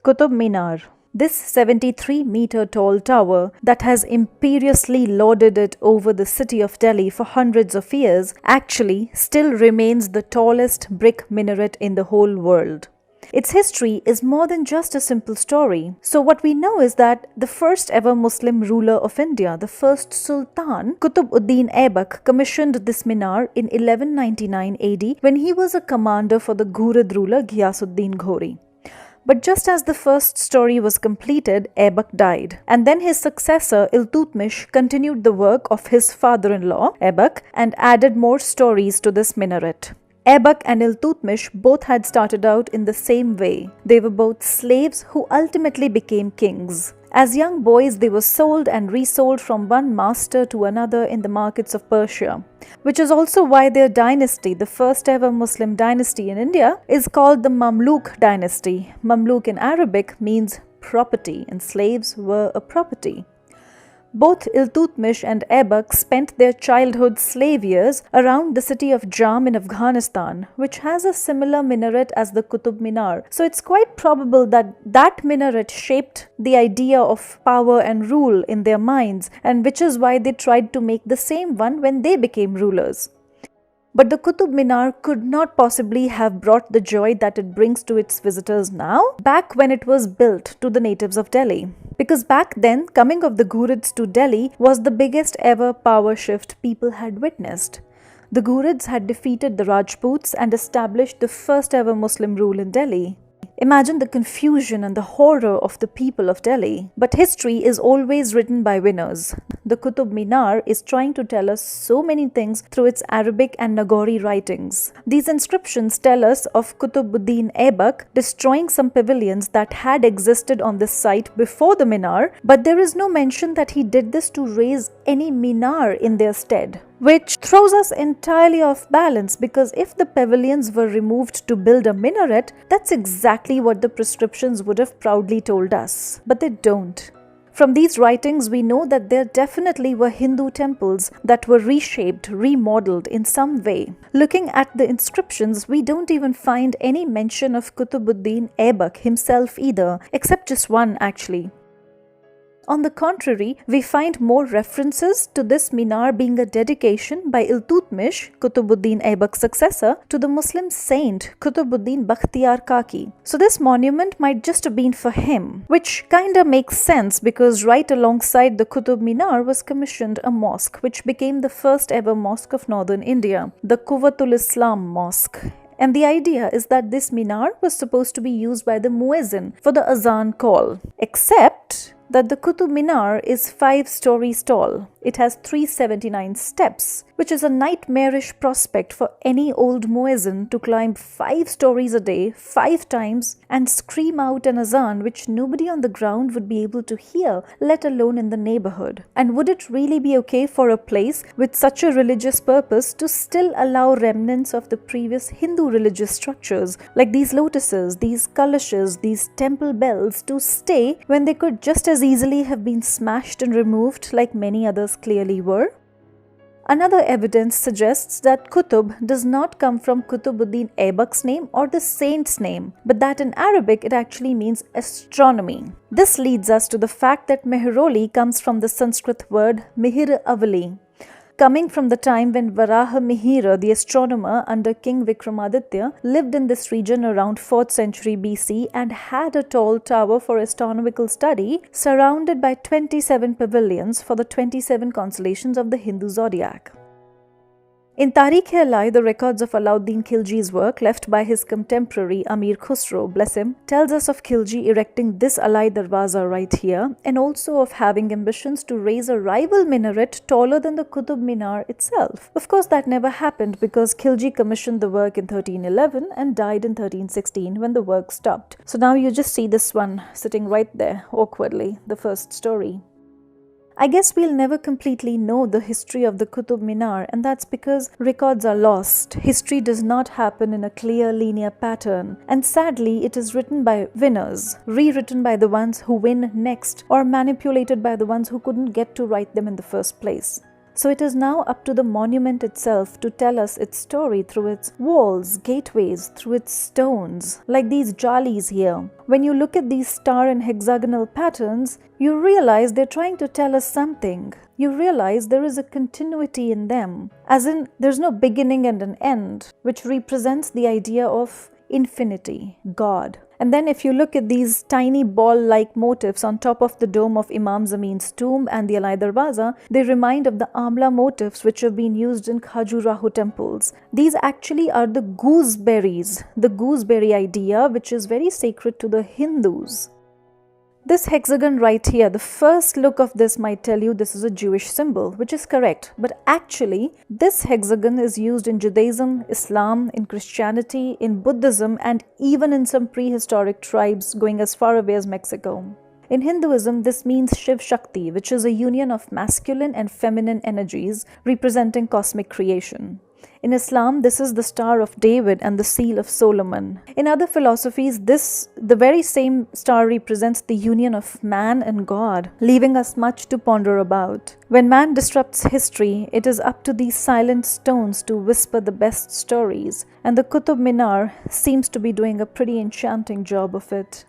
Qutub Minar. This 73-meter tall tower that has imperiously lorded it over the city of Delhi for hundreds of years actually still remains the tallest brick minaret in the whole world. Its history is more than just a simple story. So what we know is that the first ever Muslim ruler of India, the first Sultan, Qutb-ud-Din Aibak, commissioned this minar in 1199 AD when he was a commander for the Ghurid ruler Ghiyasuddin Ghori. But just as the first story was completed, Aibak died. And then his successor, Iltutmish, continued the work of his father-in-law, Aibak, and added more stories to this minaret. Aibak and Iltutmish both had started out in the same way. They were both slaves who ultimately became kings. As young boys, they were sold and resold from one master to another in the markets of Persia, which is also why their dynasty, the first ever Muslim dynasty in India, is called the Mamluk dynasty. Mamluk in Arabic means property, and slaves were a property. Both Iltutmish and Aibak spent their childhood slave years around the city of Jam in Afghanistan, which has a similar minaret as the Qutub Minar. So it's quite probable that that minaret shaped the idea of power and rule in their minds, and which is why they tried to make the same one when they became rulers. But the Qutub Minar could not possibly have brought the joy that it brings to its visitors now, back when it was built to the natives of Delhi. Because back then, coming of the Ghurids to Delhi was the biggest ever power shift people had witnessed. The Ghurids had defeated the Rajputs and established the first ever Muslim rule in Delhi. Imagine the confusion and the horror of the people of Delhi. But history is always written by winners. The Qutub Minar is trying to tell us so many things through its Arabic and Nagori writings. These inscriptions tell us of Qutb-ud-Din Aibak destroying some pavilions that had existed on this site before the Minar, but there is no mention that he did this to raise any Minar in their stead, which throws us entirely off balance, because if the pavilions were removed to build a minaret, that's exactly what the prescriptions would have proudly told us. But they don't. From these writings, we know that there definitely were Hindu temples that were reshaped, remodeled in some way. Looking at the inscriptions, we don't even find any mention of Qutb-ud-Din Aibak himself either, except just one actually. On the contrary, we find more references to this minar being a dedication by Iltutmish, Qutb-ud-Din Aibak's successor, to the Muslim saint Qutb-ud-Din Bakhtiyar Kaki. So this monument might just have been for him, which kinda makes sense because right alongside the Qutub Minar was commissioned a mosque which became the first ever mosque of northern India, the Quwwatul Islam Mosque. And the idea is that this minar was supposed to be used by the muezzin for the azan call, except that the Qutub Minar is 5 stories tall. It has 379 steps, which is a nightmarish prospect for any old muezzin to climb 5 stories a day, 5 times, and scream out an azan which nobody on the ground would be able to hear, let alone in the neighborhood. And would it really be okay for a place with such a religious purpose to still allow remnants of the previous Hindu religious structures, like these lotuses, these kalashes, these temple bells, to stay when they could just as easily have been smashed and removed like many others clearly were? Another evidence suggests that Qutub does not come from Qutb-ud-Din Aibak's name or the saint's name, but that in Arabic it actually means astronomy. This leads us to the fact that Mehroli comes from the Sanskrit word Mihir Avali, coming from the time when Varaha Mihira, the astronomer under King Vikramaditya, lived in this region around 4th century BC and had a tall tower for astronomical study surrounded by 27 pavilions for the 27 constellations of the Hindu zodiac. In Tarikh-e-Alai, the records of Alauddin Khilji's work left by his contemporary Amir Khusro, bless him, tells us of Khilji erecting this Alai Darwaza right here, and also of having ambitions to raise a rival minaret taller than the Qutub Minar itself. Of course, that never happened because Khilji commissioned the work in 1311 and died in 1316 when the work stopped. So now you just see this one sitting right there, awkwardly, the first story. I guess we'll never completely know the history of the Qutub Minar, and that's because records are lost. History does not happen in a clear linear pattern, and sadly it is written by winners, rewritten by the ones who win next, or manipulated by the ones who couldn't get to write them in the first place. So it is now up to the monument itself to tell us its story through its walls, gateways, through its stones, like these jalis here. When you look at these star and hexagonal patterns, you realize they're trying to tell us something. You realize there is a continuity in them, as in there's no beginning and an end, which represents the idea of infinity, God. And then if you look at these tiny ball-like motifs on top of the dome of Imam Zamin's tomb and the Alai Darwaza, they remind of the Amla motifs which have been used in Khajuraho temples. These actually are the gooseberries, the gooseberry idea, which is very sacred to the Hindus. This hexagon right here, the first look of this might tell you this is a Jewish symbol, which is correct. But actually, this hexagon is used in Judaism, Islam, in Christianity, in Buddhism, and even in some prehistoric tribes going as far away as Mexico. In Hinduism, this means Shiv Shakti, which is a union of masculine and feminine energies representing cosmic creation. In Islam, this is the Star of David and the Seal of Solomon. In other philosophies, the very same star represents the union of man and God, leaving us much to ponder about. When man disrupts history, it is up to these silent stones to whisper the best stories, and the Qutub Minar seems to be doing a pretty enchanting job of it.